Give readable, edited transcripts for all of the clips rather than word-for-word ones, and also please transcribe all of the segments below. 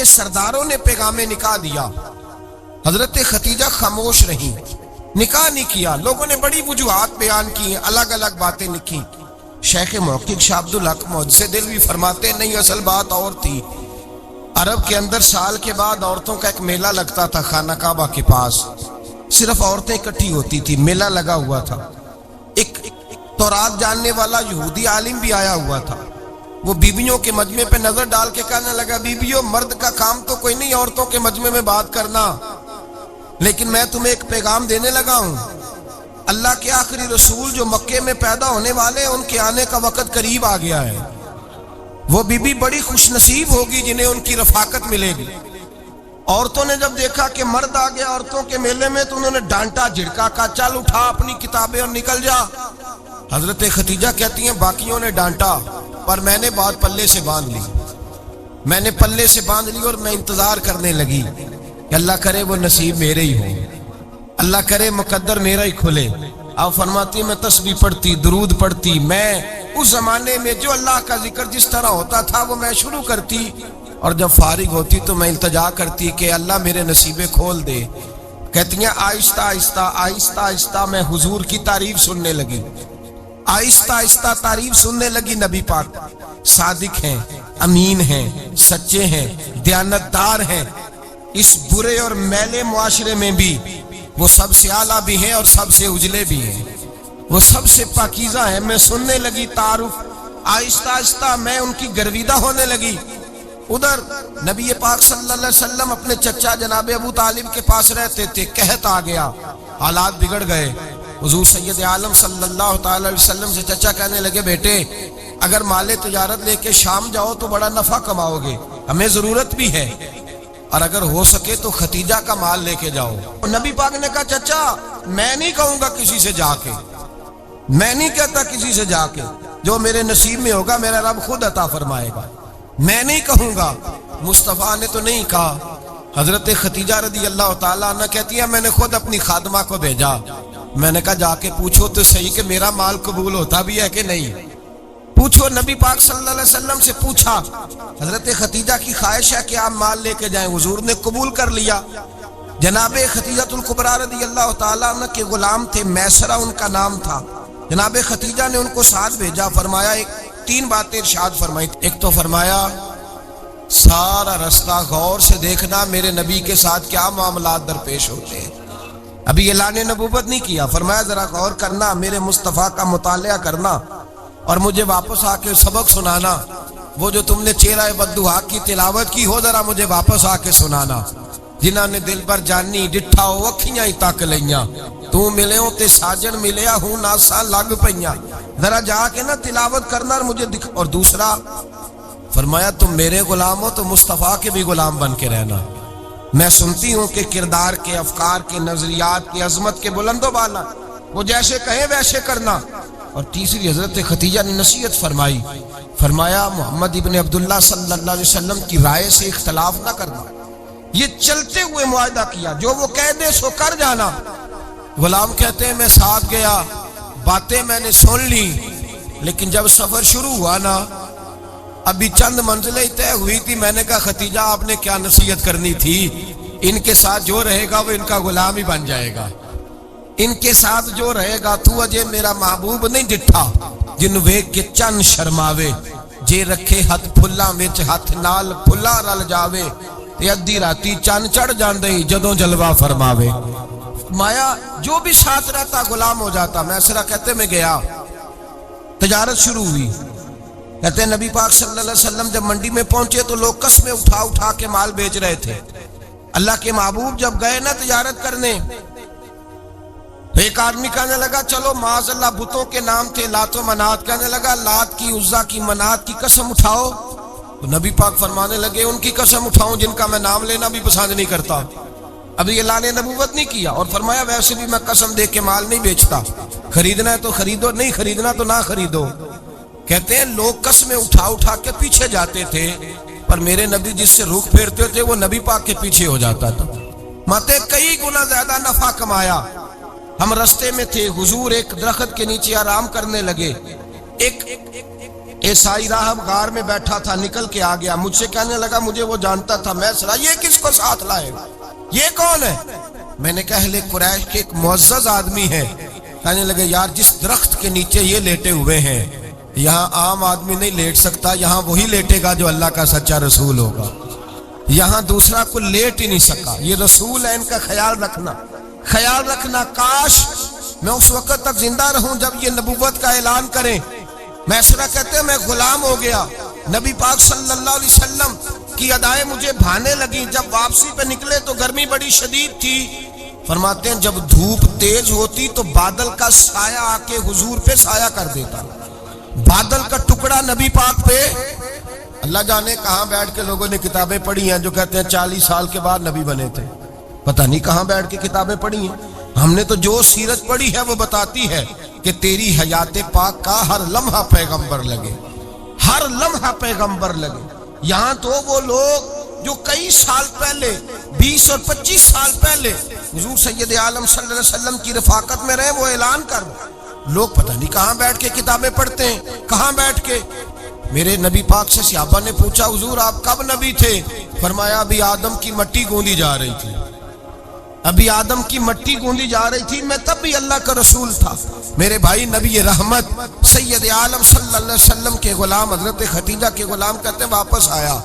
کے سرداروں نے پیغام نکاح دیا، حضرت خدیجہ خاموش رہی، نکاح نہیں کیا۔ لوگوں نے بڑی وجوہات بیان کی، الگ الگ باتیں لکھی۔ شیخ محقق شاہ عبدالحق محدث دہلوی فرماتے نہیں، اصل بات اور تھی۔ عرب کے اندر سال کے بعد عورتوں کا ایک میلہ لگتا تھا خانہ کعبہ کے پاس، صرف عورتیں اکٹھی ہوتی تھی، میلہ لگا ہوا تھا۔ ایک تورات جاننے والا یہودی عالم بھی آیا ہوا تھا، وہ بیویوں کے مجمع پہ نظر ڈال کے کہنے لگا، بیویوں مرد کا کام تو کوئی نہیں عورتوں کے مجمع میں بات کرنا، لیکن میں تمہیں ایک پیغام دینے لگا ہوں۔ اللہ کے آخری رسول جو مکے میں پیدا ہونے والے ہیں، ان کے آنے کا وقت قریب آ گیا ہے۔ وہ بی بی بڑی خوش نصیب ہوگی جنہیں ان کی رفاقت ملے گی۔ عورتوں نے جب دیکھا کہ مرد آ گیا عورتوں کے میلے میں تو انہوں نے ڈانٹا جھڑکا، کہا چل اٹھا اپنی کتابیں اور نکل جا۔ حضرت خدیجہ کہتی ہیں باقیوں نے ڈانٹا پر میں نے بات پلے سے باندھ لی، میں نے پلے سے باندھ لی اور میں انتظار کرنے لگی کہ اللہ کرے وہ نصیب میرے ہی ہو، اللہ کرے مقدر میرا ہی کھلے۔ آپ فرماتی میں تسبیح پڑھتی، درود پڑھتی، میں اس زمانے میں جو اللہ کا ذکر جس طرح ہوتا تھا وہ میں شروع کرتی، اور جب فارغ ہوتی تو میں التجا کرتی کہ اللہ میرے نصیبیں کھول دے۔ کہتی ہیں آہستہ آہستہ آہستہ آہستہ میں حضور کی تعریف سننے لگی، آہستہ آہستہ تعریف سننے لگی۔ نبی پاک صادق ہیں، امین ہیں، سچے ہیں، دیانتدار ہیں، اس برے اور میلے معاشرے میں بھی وہ سب سے اعلیٰ بھی ہیں اور سب سے اجلے بھی ہیں، وہ سب سے پاکیزہ ہیں۔ میں سننے لگی تعارف، آہستہ آہستہ میں ان کی گرویدہ ہونے لگی۔ ادھر نبی پاک صلی اللہ علیہ وسلم اپنے چچا جناب ابو طالب کے پاس رہتے تھے، قحط آ گیا، حالات بگڑ گئے۔ حضور سید عالم صلی اللہ تعالی علیہ وسلم سے چچا کہنے لگے بیٹے اگر مال تجارت لے کے شام جاؤ تو بڑا نفع کماؤ گے، ہمیں ضرورت بھی ہے، اور اگر ہو سکے تو ختیجہ کا مال لے کے جاؤ۔ نبی پاک نے کہا چچا میں نہیں کہوں گا کسی سے جا کے، میں نہیں کہتا کسی سے جا کے، جو میرے نصیب میں ہوگا میرا رب خود عطا فرمائے گا، میں نہیں کہوں گا۔ مصطفیٰ نے تو نہیں کہا۔ حضرت خدیجہ رضی اللہ تعالیٰ عنہ کہتی ہے میں نے خود اپنی خادمہ کو بھیجا، میں نے کہا جا کے پوچھو تو صحیح کہ میرا مال قبول ہوتا بھی ہے کہ نہیں، پوچھو۔ نبی پاک صلی اللہ علیہ وسلم سے پوچھا، حضرت خدیجہ کی خواہش ہے کہ آپ مال لے کے جائیں، حضور نے قبول کر لیا۔ جناب خدیجہ الکبریٰ رضی اللہ تعالیٰ عنہ کے غلام تھے، میسرہ ان کا نام تھا۔ جناب خدیجہ نے ان کو ساتھ بھیجا، فرمایا تین باتیں ارشاد فرمائی۔ ایک تو فرمایا سارا رستہ غور سے دیکھنا میرے نبی کے ساتھ کیا معاملات درپیش ہوتے ہیں، ابھی اعلان نبوت نہیں کیا، فرمایا ذرا غور کرنا، میرے مصطفیٰ کا مطالعہ کرنا اور مجھے واپس آ کے سبق سنانا، وہ جو تم نے چہرہ بددعا کی تلاوت کی ہو ذرا مجھے واپس آ کے سنانا۔ جنہاں نے دل پر جانی ڈٹھا ہو اکھیاں ہی تک لیاں، تو ملے ہو تے ساجن ملیا ہوں ناساں لگ پئیاں، ذرا جا کے نا تلاوت کرنا اور مجھے دکھ۔ اور دوسرا فرمایا تم میرے غلام ہو تو مصطفیٰ کے بھی غلام بن کے رہنا، میں سنتی ہوں کہ کردار کے، افکار کے، نظریات کی، عظمت کے بلند و بالا، وہ جیسے کہیں ویسے کرنا۔ اور تیسری حضرت خدیجہ نے نصیحت فرمائی، فرمایا محمد ابن عبداللہ صلی اللہ علیہ وسلم کی رائے سے اختلاف نہ کرنا، یہ چلتے ہوئے معاہدہ کیا، جو وہ کہہ دے سو کر جانا۔ غلام کہتے ہیں میں ساتھ گیا، باتیں میں نے سن لی، لیکن جب سفر شروع ہوا نا ابھی چند منزلیں طے ہوئی تھی، میں نے کہا خدیجہ آپ نے کیا نصیحت کرنی تھی، ان کے ساتھ جو رہے گا وہ ان کا غلام ہی بن جائے گا، ان کے ساتھ جو رہے گا تو اجے میرا محبوب نہیں ڈٹھا جن ویکھ کے چن شرماوے، جے رکھے ہاتھ پھلاں وچ ہاتھ نال پھلا رل جاوے، تے ادھی راتی چن چڑھ جاندے جدوں جلوہ فرماوے۔ مایا جو بھی ساتھ رہتا غلام ہو جاتا۔ میسرہ کہتے میں گیا، تجارت شروع ہوئی، کہتے ہیں نبی پاک صلی اللہ علیہ وسلم جب منڈی میں پہنچے تو لوگ قسمیں اٹھا اٹھا کے مال بیچ رہے تھے۔ اللہ کے محبوب جب گئے نا تجارت کرنے، ایک آدمی کہنے لگا چلو معاذ اللہ بتوں کے نام تھے لات و منات، کہنے لگا لات کی، عزا کی، منات کی قسم اٹھاؤ، تو نبی پاک فرمانے لگے ان کی قسم اٹھاؤں جن کا میں نام لینا بھی پسند نہیں کرتا، ابھی اعلان نبوت نہیں کیا۔ اور فرمایا ویسے بھی میں قسم دے کے مال نہیں بیچتا، خریدنا ہے تو خریدو، نہیں خریدنا تو نہ خریدو۔ کہتے ہیں لوگ قسمیں اٹھا اٹھا کے پیچھے جاتے تھے، پر میرے نبی جس سے رخ پھیرتے تھے وہ نبی پاک کے پیچھے ہو جاتا تھا۔ ماتے کئی گنا زیادہ نفع کمایا۔ ہم رستے میں تھے، حضور ایک درخت کے نیچے آرام کرنے لگے، ایک عیسائی راہب غار میں بیٹھا تھا، نکل کے آ گیا، مجھ سے کہنے لگا مجھے وہ جانتا تھا، میں سنا یہ کس کو ساتھ لائے، یہ کون ہے؟ میں نے کہا اہل قریش کے ایک معزز آدمی ہے۔ کہنے لگے یار جس درخت کے نیچے یہ لیٹے ہوئے ہیں یہاں عام آدمی نہیں لیٹ سکتا، یہاں وہی لیٹے گا جو اللہ کا سچا رسول ہوگا، یہاں دوسرا کوئی لیٹ ہی نہیں سکا، یہ رسول ہے، ان کا خیال رکھنا، کاش میں اس وقت تک زندہ رہوں جب یہ نبوت کا اعلان کریں۔ میسرہ کہتے ہیں میں غلام ہو گیا، نبی پاک صلی اللہ علیہ وسلم کی ادائیں مجھے بھانے لگی، جب واپسی پہ نکلے تو گرمی بڑی شدید تھی، فرماتے ہیں جب دھوپ تیز ہوتی تو بادل کا سایہ آ کے حضور پہ سایہ کر دیتا، بادل کا ٹکڑا نبی پاک پہ، اللہ جانے کہاں بیٹھ کے لوگوں نے کتابیں پڑھی ہیں جو کہتے ہیں 40 سال کے بعد نبی بنے تھے، پتہ نہیں کہاں بیٹھ کے کتابیں پڑھی ہیں۔ ہم نے تو جو سیرت پڑھی ہے وہ بتاتی ہے کہ تیری حیات پاک کا ہر لمحہ پیغمبر لگے، ہر لمحہ پیغمبر لگے۔ یہاں تو وہ لوگ جو کئی سال پہلے 20 اور 25 سال پہلے حضور سید عالم صلی اللہ علیہ وسلم کی رفاقت میں رہے وہ اعلان کر لوگ پتہ نہیں کہاں بیٹھ کے کتابیں پڑھتے ہیں، کہاں بیٹھ کے۔ میرے نبی پاک سے صحابہ نے پوچھا حضور آپ کب نبی تھے؟ فرمایا ابھی آدم کی مٹی گوندی جا رہی تھی، ابھی آدم کی مٹی گوندی جا رہی تھی، میں تب بھی اللہ کا رسول تھا۔ میرے بھائی نبی رحمت سید عالم صلی اللہ علیہ وسلم کے غلام حضرت خدیجہ کے غلام کہتے واپس آیا،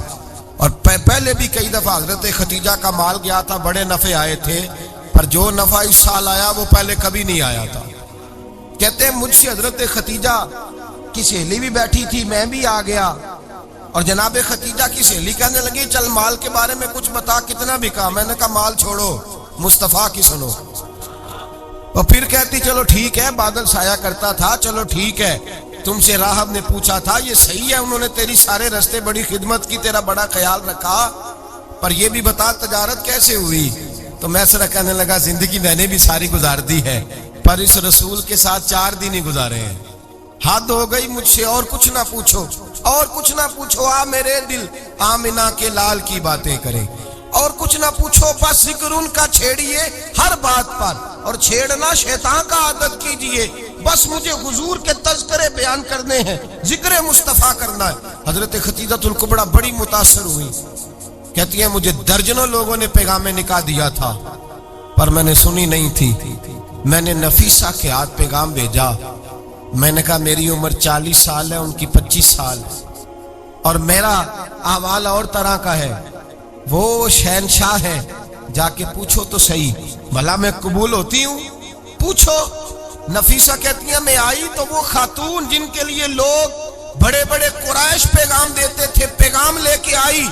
اور پہلے بھی کئی دفعہ حضرت خدیجہ کا مال گیا تھا، بڑے نفع آئے تھے، پر جو نفع اس سال آیا وہ پہلے کبھی نہیں آیا تھا۔ کہتے ہیں مجھ سے حضرت خدیجہ کی سہیلی بھی بیٹھی تھی، میں بھی آ گیا، اور جناب خدیجہ کی سہیلی کہنے لگی چل مال کے بارے میں کچھ بتا، کتنا بکا؟ میں نے کہا مال چھوڑو مصطفیٰ کی سنو۔ اور پھر کہتی چلو ٹھیک ہے، بادل سایہ کرتا تھا، چلو ٹھیک ہے، تم سے راہب نے پوچھا تھا یہ صحیح ہے، انہوں نے تیری سارے رستے بڑی خدمت کی، تیرا بڑا خیال رکھا، پر یہ بھی بتا تجارت کیسے ہوئی؟ تو میسرہ کہنے لگا زندگی میں نے بھی ساری گزار دی ہے، پر اس رسول کے ساتھ 4 دن ہی گزارے ہیں، حد ہو گئی مجھ سے، اور کچھ نہ پوچھو، اور کچھ نہ پوچھو، آ میرے دل آمنہ کے لال کی باتیں کریں، اور کچھ نہ پوچھو، بس ذکر ان کا چھیڑیے ہر بات پر، اور چھیڑنا شیطان کا عادت کیجئے، بس مجھے حضور کے تذکرے بیان کرنے ہیں، ذکر مصطفیٰ کرنا ہے۔ حضرت خدیجہ الکبریٰ بڑی متاثر ہوئی، کہتی ہیں مجھے درجنوں لوگوں نے پیغام نکاح دیا تھا پر میں نے سنی نہیں تھی، میں نے نفیسہ کے ہاتھ پیغام بھیجا، میں نے کہا میری عمر 40 سال ہے، ان کی 25 سال، اور میرا احوال اور طرح کا ہے، وہ شہنشاہ ہے، جا کے پوچھو تو صحیح، بھلا میں قبول ہوتی ہوں؟ پوچھو۔ نفیسہ کہتی ہیں میں آئی تو وہ خاتون جن کے لیے لوگ بڑے بڑے قریش پیغام دیتے تھے، پیغام لے کے آئی،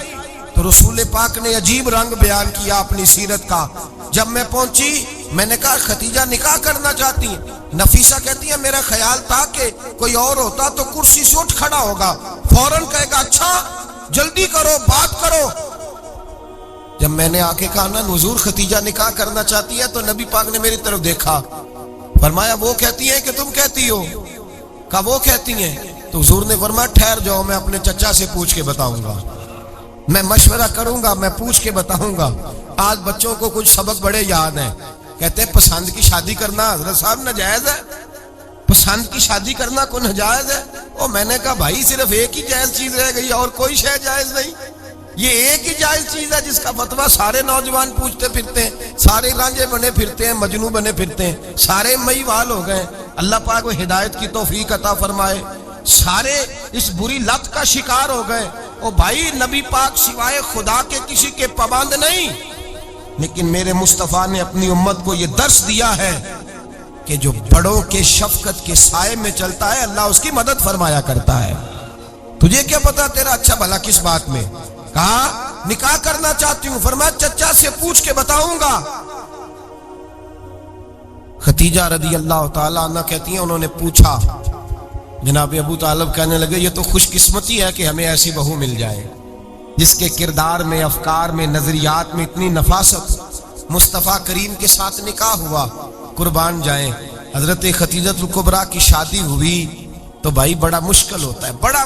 تو رسول پاک نے عجیب رنگ بیان کیا اپنی سیرت کا۔ جب میں پہنچی میں نے کہا خدیجہ نکاح کرنا چاہتی ہیں؟ نفیسہ کہتی ہیں میرا خیال تھا کہ کوئی اور ہوتا تو کرسی سے اٹھ کھڑا ہوگا، فوراً کہے گا اچھا جلدی کرو بات کرو۔ جب میں نے آ کے کہا نا حضور خدیجہ نکاح کرنا چاہتی ہے، تو نبی پاک نے میری طرف دیکھا، فرمایا وہ کہتی ہیں کہ تم کہتی ہو؟ کہا وہ کہتی ہیں، تو حضور نے فرمایا ٹھہر جاؤ، میں اپنے چچا سے پوچھ کے بتاؤں گا، میں مشورہ کروں گا، میں پوچھ کے بتاؤں گا۔ آج بچوں کو کچھ سبق بڑے یاد ہیں، کہتے ہیں پسند کی شادی کرنا حضرت صاحب ناجائز ہے، پسند کی شادی کرنا کو ناجائز ہے؟ اور میں نے کہا بھائی صرف ایک ہی جائز چیز رہ گئی، اور کوئی شے جائز نہیں، یہ ایک ہی جائز چیز ہے جس کا فتویٰ سارے نوجوان پوچھتے پھرتے ہیں، سارے رانجے بنے پھرتے ہیں، مجنوں بنے پھرتے ہیں، سارے مئی وال ہو گئے۔ اللہ پاک وہ ہدایت کی توفیق عطا فرمائے، سارے اس بری لت کا شکار ہو گئے۔ او بھائی نبی پاک سوائے خدا کے کسی کے پابند نہیں، لیکن میرے مصطفیٰ نے اپنی امت کو یہ درس دیا ہے کہ جو بڑوں کے شفقت کے سائے میں چلتا ہے اللہ اس کی مدد فرمایا کرتا ہے۔ تجھے کیا پتا تیرا اچھا بھلا کس بات میں؟ کہا نکاح کرنا چاہتی ہوں، فرمایا چچا سے پوچھ کے بتاؤں گا۔ خدیجہ رضی اللہ تعالیٰ عنہ کہتی ہیں انہوں نے پوچھا، جناب ابو طالب کہنے لگے یہ تو خوش قسمتی ہے کہ ہمیں ایسی بہو مل جائے جس کے کردار میں، افکار میں، نظریات میں اتنی نفاست۔ مصطفیٰ کریم کے ساتھ نکاح ہوا، قربان جائیں۔ حضرت خدیجہ الکبریٰ کی شادی ہوئی تو بھائی بڑا مشکل ہوتا ہے، بڑا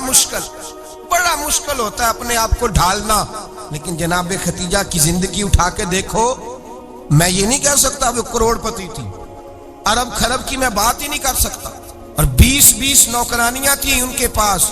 مشکل ہوتا ہے اپنے آپ کو ڈھالنا، لیکن جناب خدیجہ کی زندگی اٹھا کے دیکھو، میں یہ نہیں کہہ سکتا وہ کروڑ پتی تھی، ارب خرب کی میں بات ہی نہیں کر سکتا، اور 20 نوکرانیاں تھیں ان کے پاس،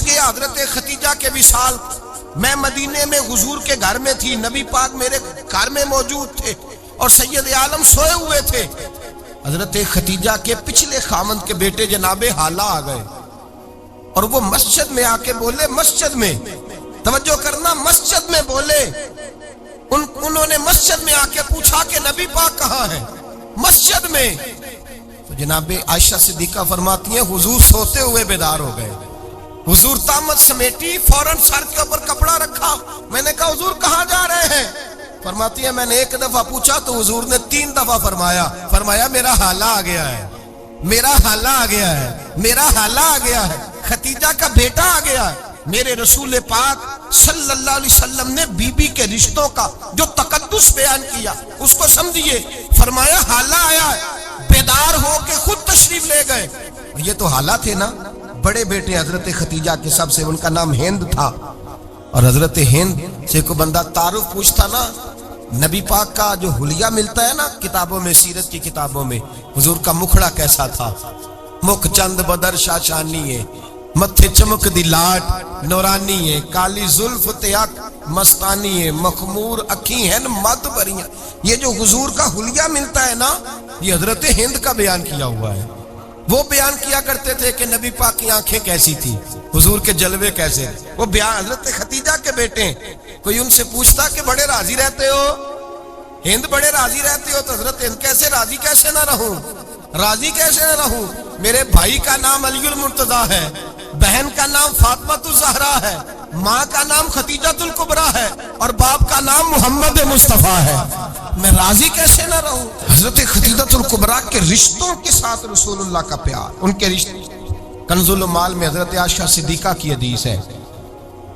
ساتھ گیا حضرت خدیجہ کے وصال. میں مدینے میں حضور کے گھر میں تھی, نبی پاک میرے گھر میں موجود تھے اور سید عالم سوئے ہوئے تھے. حضرت خدیجہ کے پچھلے خامند کے بیٹے جناب حالہ آ گئے اور وہ مسجد میں آ کے بولے, مسجد میں توجہ کرنا, مسجد میں بولے. انہوں نے مسجد میں آ کے پوچھا کہ نبی پاک کہاں ہے, مسجد میں. تو جناب عائشہ صدیقہ فرماتی ہیں حضور سوتے ہوئے بیدار ہو گئے. حضور طامت سمیٹی, فوراً سر کے اوپر کپڑا رکھا. میں نے کہا حضور کہاں جا رہے ہیں؟ فرماتی ہے میں نے ایک دفعہ پوچھا تو حضور نے 3 دفعہ فرمایا میرا حالہ آ گیا ہے, میرا حالہ آ گیا ہے, میرا حالہ آ گیا ہے, خدیجہ کا بیٹا آ گیا ہے. میرے رسول پاک صلی اللہ علیہ وسلم نے بی بی کے رشتوں کا جو تقدس بیان کیا اس کو سمجھیے. فرمایا حالہ آیا ہے, بیدار ہو کے خود تشریف لے گئے. یہ تو حالہ تھے نا, بڑے بیٹے حضرت خدیجہ کے سب سے, ان کا نام ہند تھا. اور حضرت ہند سے کو بندہ تعارف پوچھتا نا, نبی پاک کا جو حلیہ ملتا ہے نا کتابوں میں, سیرت کی کتابوں میں, حضور کا مکھڑا کیسا تھا. مکھ چند بدر شاشانی ہے, متھے چمک دی لاٹ نورانی ہے, کالی زلف تیاک مستانی ہے, مخمور اکھی ہیں مد بریاں. یہ جو حضور کا حلیہ ملتا ہے نا, یہ حضرت ہند کا بیان کیا ہوا ہے. وہ بیان کیا کرتے تھے کہ نبی پاک کی آنکھیں کیسی تھی, حضور کے جلوے کیسے. وہ بیان حضرت خدیجہ کے بیٹے ہیں. کوئی ان سے پوچھتا کہ بڑے راضی رہتے ہو, ہند بڑے راضی رہتے ہو, تو حضرت ہند کیسے راضی کیسے نہ رہوں, راضی کیسے نہ رہوں. میرے بھائی کا نام علی المرتضیٰ ہے, بہن کا نام فاطمۃ الزہرا ہے, ماں کا نام خدیجۃ الکبریٰ ہے اور باپ کا نام محمد مصطفیٰ ہے. میں راضی کیسے نہ رہوں. حضرت خدیجۃ الکبریٰ کے رشتوں کے ساتھ رسول اللہ کا پیار, ان کے رشتے. کنز المال میں حضرت عائشہ صدیقہ کی حدیث ہے.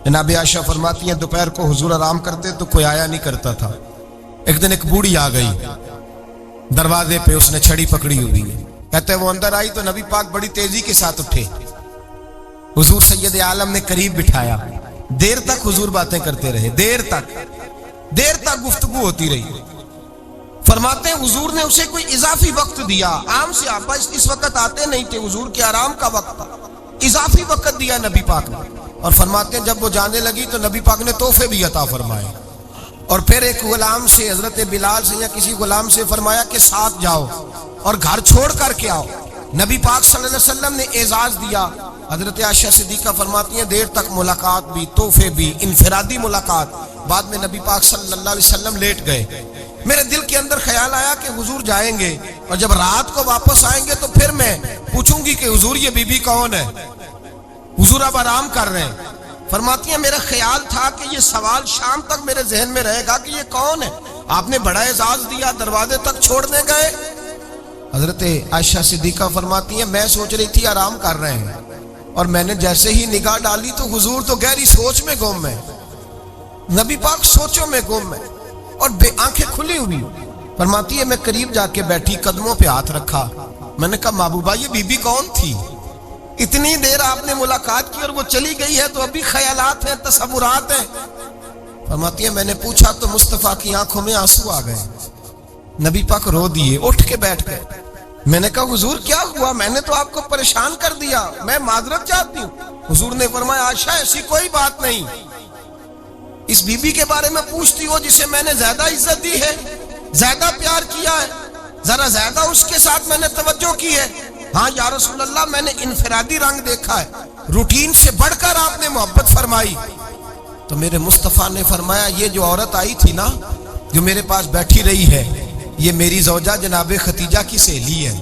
جناب عائشہ فرماتی ہیں دوپہر کو حضور آرام کرتے تو کوئی آیا نہیں کرتا تھا. ایک دن ایک بوڑھی آ گئی دروازے پہ, اس نے چھڑی پکڑی ہوئی ہے. کہتے ہیں وہ اندر آئی تو نبی پاک بڑی تیزی کے ساتھ اٹھے. حضور سید عالم نے قریب بٹھایا, دیر تک حضور باتیں کرتے رہے, دیر تک گفتگو ہوتی رہی. فرماتے ہیں حضور نے اسے کوئی اضافی وقت دیا. عام صحابہ اس وقت آتے نہیں تھے, حضور کے آرام کا وقت تھا, اضافی وقت دیا نبی پاک نے. اور فرماتے ہیں جب وہ جانے لگی تو نبی پاک نے تحفے بھی عطا فرمائے. اور پھر ایک غلام سے, حضرت بلال سے یا کسی غلام سے فرمایا کہ ساتھ جاؤ اور گھر چھوڑ کر کے آؤ. نبی پاک صلی اللہ علیہ وسلم نے اعزاز دیا. حضرت عائشہ صدیقہ فرماتی ہیں دیر تک ملاقات بھی, تحفے بھی, انفرادی ملاقات. بعد میں نبی پاک صلی اللہ علیہ وسلم لیٹ گئے. میرے دل کے اندر خیال آیا کہ حضور جائیں گے اور جب رات کو واپس آئیں گے تو پھر میں پوچھوں گی کہ حضور یہ بی بی کون ہے, حضور اب آرام کر رہے ہیں. فرماتی ہیں میرا خیال تھا کہ یہ سوال شام تک میرے ذہن میں رہے گا کہ یہ کون ہے. آپ نے بڑا اعزاز دیا, دروازے تک چھوڑنے گئے. حضرت عائشہ صدیقہ فرماتی ہیں میں سوچ رہی تھی آرام کر رہے ہیں, اور میں نے جیسے ہی نگاہ ڈالی تو حضور تو گہری سوچ میں گم ہے, نبی پاک سوچوں میں گم ہے اور بے آنکھیں کھلی ہوئی. فرماتی ہے میں قریب جا کے بیٹھی, قدموں پہ ہاتھ رکھا. میں نے کہا محبوبہ یہ بی بی کون تھی, اتنی دیر آپ نے ملاقات کی اور وہ چلی گئی ہے تو ابھی خیالات ہیں, تصورات ہیں. فرماتی ہے میں نے پوچھا تو مصطفیٰ کی آنکھوں میں آنسو آ گئے. نبی پاک رو دیے, اٹھ کے بیٹھ گئے. میں نے کہا حضور کیا ہوا, میں نے تو آپ کو پریشان کر دیا, میں معذرت چاہتی ہوں. حضور نے فرمایا عائشہ ایسی کوئی بات نہیں, اس بی بی کے بارے میں پوچھتی ہو جسے میں نے زیادہ عزت دی ہے, زیادہ پیار کیا ہے, ذرا زیادہ اس کے ساتھ میں نے توجہ کی ہے. ہاں یا رسول اللہ میں نے انفرادی رنگ دیکھا ہے, روٹین سے بڑھ کر آپ نے محبت فرمائی. تو میرے مصطفیٰ نے فرمایا یہ جو عورت آئی تھی نا, جو میرے پاس بیٹھی رہی ہے, یہ میری زوجہ جناب خدیجہ کی سہیلی ہے,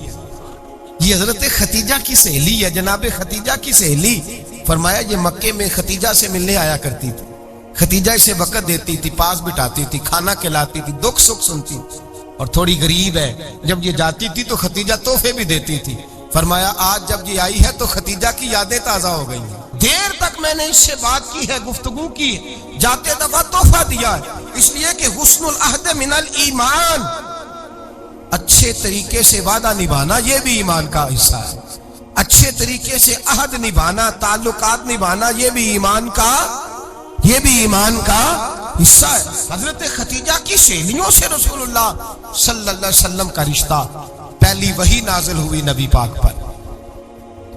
یہ حضرت خدیجہ کی سہیلی ہے, جناب خدیجہ کی سہیلی. فرمایا یہ مکے میں خدیجہ سے ملنے آیا کرتی تھی, خدیجہ اسے وقت دیتی تھی, پاس بٹھاتی تھی, کھانا کھلاتی تھی, دکھ سکھ سنتی, اور تھوڑی غریب ہے, جب یہ جاتی تھی تو خدیجہ تحفے بھی دیتی تھی. فرمایا آج جب یہ آئی ہے تو خدیجہ کی یادیں تازہ ہو گئی ہیں, دیر تک میں نے اس سے بات کی ہے, گفتگو کی, جاتے دفعہ تحفہ دیا ہے, اس لیے کہ حسن العہد من الایمان, اچھے طریقے سے وعدہ نبھانا یہ بھی ایمان کا حصہ ہے. اچھے طریقے سے عہد نبھانا, تعلقات نبھانا یہ بھی ایمان کا حصہ ہے. حضرت خدیجہ کی سہیلیوں سے رسول اللہ صلی اللہ علیہ وسلم کا رشتہ, پہلی وحی نازل ہوئی نبی پاک پر.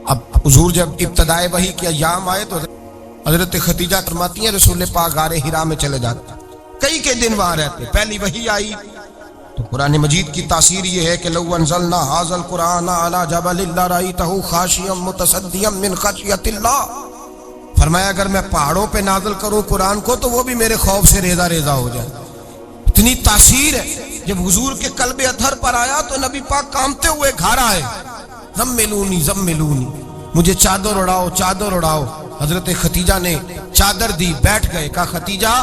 اب حضور جب ابتدائے وحی کے ایام آئے تو حضرت خدیجہ فرماتی ہیں رسول پاک غار ہرا میں چلے جاتے، کئی کے دن وہاں رہتے۔ پہلی وحی آئی تو قرآن مجید کی تاثیر یہ ہے کہ لو انزلنا ھذا القرآن علی جبل لرأیتہ خاشعا متصدعا من خشیۃ اللہ، فرمایا اگر میں پہاڑوں پہ نازل کروں قرآن کو تو وہ بھی میرے خوف سے ریزہ ریزہ ہو جائے۔ اتنی تاثیر ہے۔ جب حضور کے قلب اطہر پر آیا تو نبی پاک کانپتے ہوئے گھر آئے، زملونی زملونی، مجھے چادر اڑاؤ چادر اڑاؤ۔ حضرت خدیجہ نے چادر دی، بیٹھ گئے، کہا خدیجہ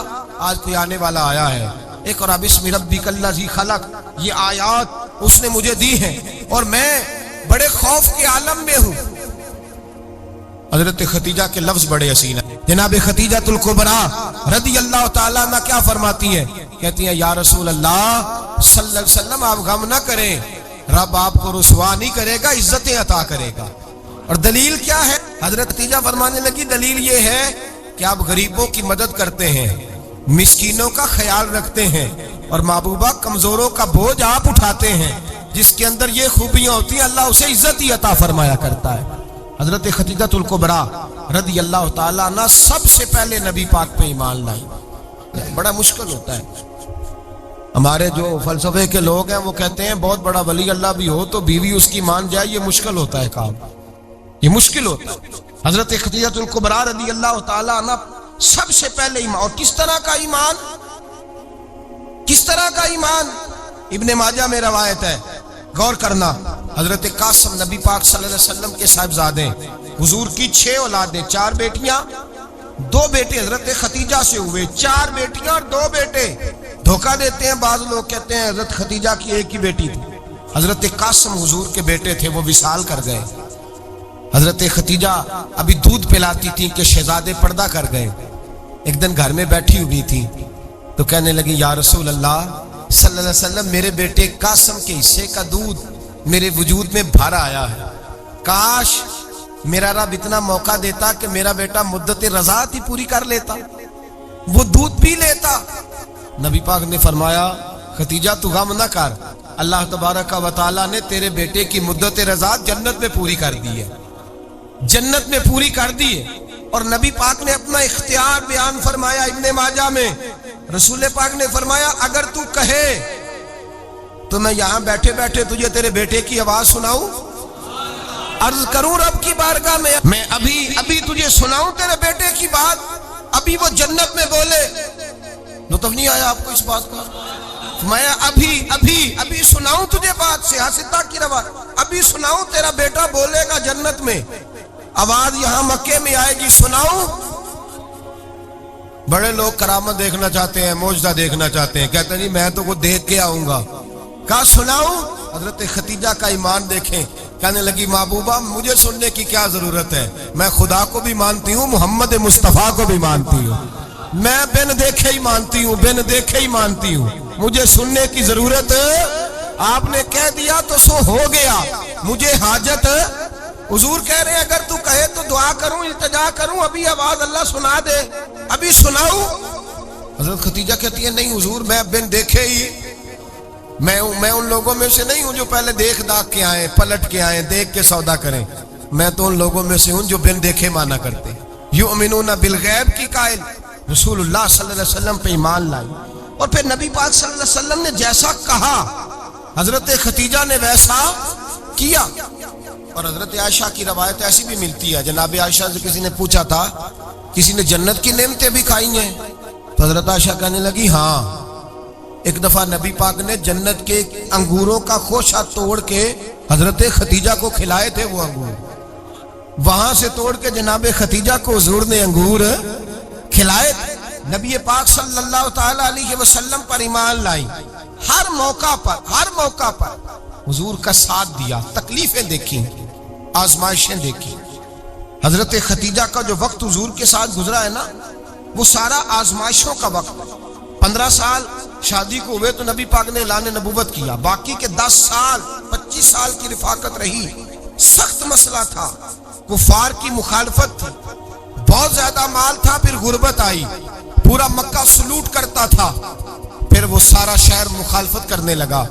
آج کوئی آنے والا آیا ہے، اقرأ بسم ربک الذی خلق، یہ آیات اس نے مجھے دی ہیں اور میں بڑے خوف کے عالم میں ہوں۔ حضرت خدیجہ کے لفظ بڑے حسین ہیں۔ جناب خدیجہ الکبریٰ رضی اللہ تعالیٰ عنہ کیا فرماتی ہیں؟ کہتی ہیں یا رسول اللہ صلی اللہ علیہ وسلم آپ غم نہ کریں، رب آپ کو رسوا نہیں کرے گا، عزتیں عطا کرے گا۔ اور دلیل کیا ہے؟ حضرت خدیجہ فرمانے لگی دلیل یہ ہے کہ آپ غریبوں کی مدد کرتے ہیں، مسکینوں کا خیال رکھتے ہیں، اور محبوبہ کمزوروں کا بوجھ آپ اٹھاتے ہیں۔ جس کے اندر یہ خوبیاں ہوتی ہیں اللہ اسے عزت ہی عطا فرمایا کرتا ہے۔ حضرت خدیجہ الکبریٰ رضی اللہ تعالیٰ عنہ سب سے پہلے نبی پاک پہ ایمان لائی۔ بڑا مشکل ہوتا ہے، ہمارے جو فلسفے کے لوگ ہیں وہ کہتے ہیں بہت بڑا ولی اللہ بھی ہو تو بیوی اس کی مان جائے، یہ مشکل ہوتا ہے کام، یہ مشکل ہوتا ہے۔ حضرت خدیجہ الکبریٰ رضی اللہ تعالیٰ عنہ سب سے پہلے ایمان، اور کس طرح کا ایمان؟ کس طرح کا ایمان؟ ابن ماجہ میں روایت ہے، غور کرنا، حضرت قاسم نبی پاک صلی اللہ علیہ وسلم کے صاحبزادے، حضور کی 6 اولادیں، 4 بیٹیاں 2 بیٹے حضرت خدیجہ سے ہوئے، 4 بیٹیاں اور 2 بیٹے۔ دھوکہ دیتے ہیں بعض لوگ، کہتے ہیں حضرت خدیجہ کی ایک ہی بیٹی تھی۔ حضرت قاسم حضور کے بیٹے تھے، وہ وصال کر گئے۔ حضرت خدیجہ ابھی دودھ پلاتی تھی کہ شہزادے پردہ کر گئے۔ ایک دن گھر میں بیٹھی ہوئی تھی تو کہنے لگی یا رسول اللہ صلی اللہ علیہ وسلم میرے بیٹے قاسم کے حصے کا دودھ میرے وجود میں بھر آیا ہے، کاش میرا رب اتنا موقع دیتا کہ میرا بیٹا مدت رضاعت ہی پوری کر لیتا، وہ دودھ پی لیتا۔ نبی پاک نے فرمایا خدیجہ تو غم نہ کر، اللہ تبارک و تعالیٰ نے تیرے بیٹے کی مدت رضاعت جنت میں پوری کر دی ہے، جنت میں پوری کر دی ہے۔ اور نبی پاک نے اپنا اختیار بیان فرمایا ابن ماجہ میں، رسول پاک نے فرمایا اگر تو کہے تو میں یہاں بیٹھے بیٹھے تجھے تیرے بیٹے کی آواز سناؤں، عرض کروں رب کی بارگاہ میں ابھی تجھے سناؤں تیرے بیٹے کی بات، ابھی وہ جنت میں بولے۔ لطف نہیں آیا آپ کو اس بات کا؟ میں ابھی سناؤں تجھے بات، سیاستہ کی روایت، ابھی سناؤں تیرا بیٹا بولے گا جنت میں، آواز یہاں مکے میں آئے گی، سناؤں؟ بڑے لوگ کرامت دیکھنا چاہتے ہیں، معجزہ دیکھنا چاہتے ہیں، کہتے ہیں جی میں تو وہ دیکھ کے آؤں گا۔ کہا سناؤں؟ حضرت خدیجہ کا ایمان دیکھیں، کہنے لگی محبوبہ مجھے سننے کی کیا ضرورت ہے، میں خدا کو بھی مانتی ہوں، محمد مصطفیٰ کو بھی مانتی ہوں، میں بن دیکھے ہی مانتی ہوں، بن دیکھے ہی مانتی ہوں، مجھے سننے کی ضرورت آپ نے کہہ دیا تو سو ہو گیا، مجھے حاجت۔ حضور کہہ رہے ہیں اگر تو کہے تو دعا کروں، التجا کروں، ابھی آواز اللہ سنا دے، ابھی سناؤں؟ حضرت خدیجہ کہتی ہے نہیں حضور میں بن دیکھے ہی، میں ان لوگوں میں سے نہیں ہوں جو پہلے دیکھ داکھ کے آئیں، پلٹ کے آئیں، دیکھ کے سودا کریں، میں تو ان لوگوں میں سے ہوں جو بن دیکھے مانا کرتے ہیں۔ یؤمنون بالغیب کی قائل رسول اللہ صلی اللہ علیہ وسلم پہ ایمان لائی، اور پھر نبی پاک صلی اللہ علیہ وسلم نے جیسا کہا حضرت خدیجہ نے ویسا کیا۔ اور حضرت عائشہ کی روایت ایسی بھی ملتی ہے، جناب عائشہ سے کسی نے پوچھا تھا کسی نے جنت کی نعمتیں بھی کھائی ہیں؟ تو حضرت عائشہ کہنے لگی ہاں، ایک دفعہ نبی پاک نے جنت کے انگوروں کا خوشہ توڑ کے حضرت خدیجہ کو کھلائے تھے، وہ انگور وہاں سے توڑ کے جناب خدیجہ کو حضور نے انگور کھلائے تھے۔ نبی پاک صلی اللہ تعالی علیہ وسلم پر ایمان لائی، ہر موقع پر حضور کا ساتھ دیا، تکلیفیں دیکھیں، آزمائشیں دیکھیں۔ حضرت خدیجہ کا جو وقت حضور کے ساتھ گزرا ہے نا، وہ سارا آزمائشوں کا وقت۔ 15 سال شادی کو ہوئے تو نبی پاک نے اعلان نبوت کیا، باقی کے 10 سال 25 سال کی رفاقت رہی، سخت مسئلہ تھا، کفار کی مخالفت تھی، بہت زیادہ مال تھا، پھر غربت آئی، پورا مکہ سلوٹ کرتا تھا، پھر وہ سارا شہر مخالفت کرنے لگا۔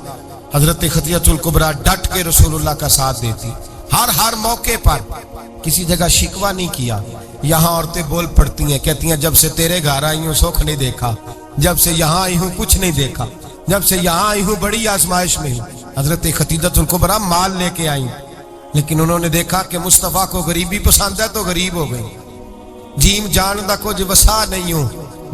حضرت خدیجہ الکبریٰ ڈٹ کے رسول اللہ کا ساتھ دیتی، ہر موقع پر کسی جگہ شکوہ نہیں کیا، یہاں عورتیں بول پڑتی ہیں، کہتی ہیں جب سے تیرے گھر آئی ہوں سکھ نہیں دیکھا، جب سے یہاں آئی ہوں کچھ نہیں دیکھا، جب سے یہاں آئی ہوں بڑی آزمائش میں ہوں۔ حضرت خدیجہ الکبریٰ مال لے کے آئیں، لیکن انہوں نے دیکھا کہ مصطفیٰ کو غریبی پسند ہے تو غریب ہو گئی۔ جیم جان دا کچھ وسا نہیں ہوں،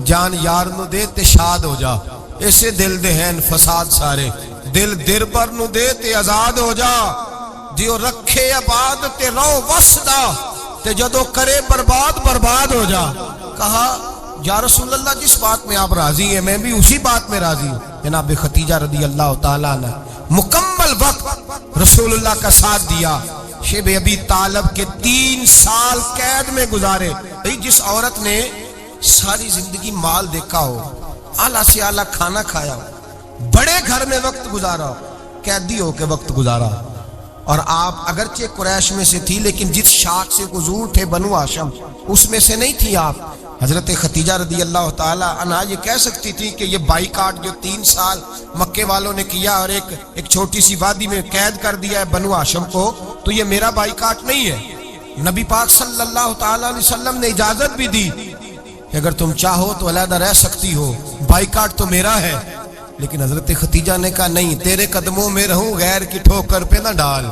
جان یار نو دے تے شاد ہو جا، ایسے دل دے ہیں فساد سارے، دل در پر نو دے تے آزاد ہو جا، دیو رکھے آباد تے رو وسدا تے جدو کرے برباد برباد ہو جا۔ کہا یا رسول اللہ جس بات میں آپ راضی ہیں میں بھی اسی بات میں راضی ہوں۔ جناب خدیجہ رضی اللہ تعالیٰ عنہ مکمل وقت رسول اللہ کا ساتھ دیا۔ شیب ابی طالب کے 3 سال قید میں گزارے۔ جس عورت نے ساری زندگی مال دیکھا ہو، اعلیٰ سے اعلیٰ کھانا کھایا ہو، بڑے گھر میں وقت گزارا ہو، قیدی ہو کے وقت گزارا، اور آپ اگرچہ قریش میں سے تھی لیکن جس شاخ سے حضور تھے بنو ہاشم اس میں سے نہیں تھی آپ۔ حضرت خدیجہ رضی اللہ تعالی عنہا یہ کہہ سکتی تھی کہ یہ بائیکاٹ جو 3 سال مکے والوں نے کیا اور ایک چھوٹی سی وادی میں قید کر دیا ہے بنو ہاشم کو، تو یہ میرا بائیکاٹ نہیں ہے۔ نبی پاک صلی اللہ تعالی علیہ وسلم نے اجازت بھی دی کہ اگر تم چاہو تو علیحدہ رہ سکتی ہو، بائیکاٹ تو میرا ہے۔ لیکن حضرت خدیجہ نے کہا نہیں، تیرے قدموں میں رہوں، غیر کی ٹھوکر پہ نہ ڈال،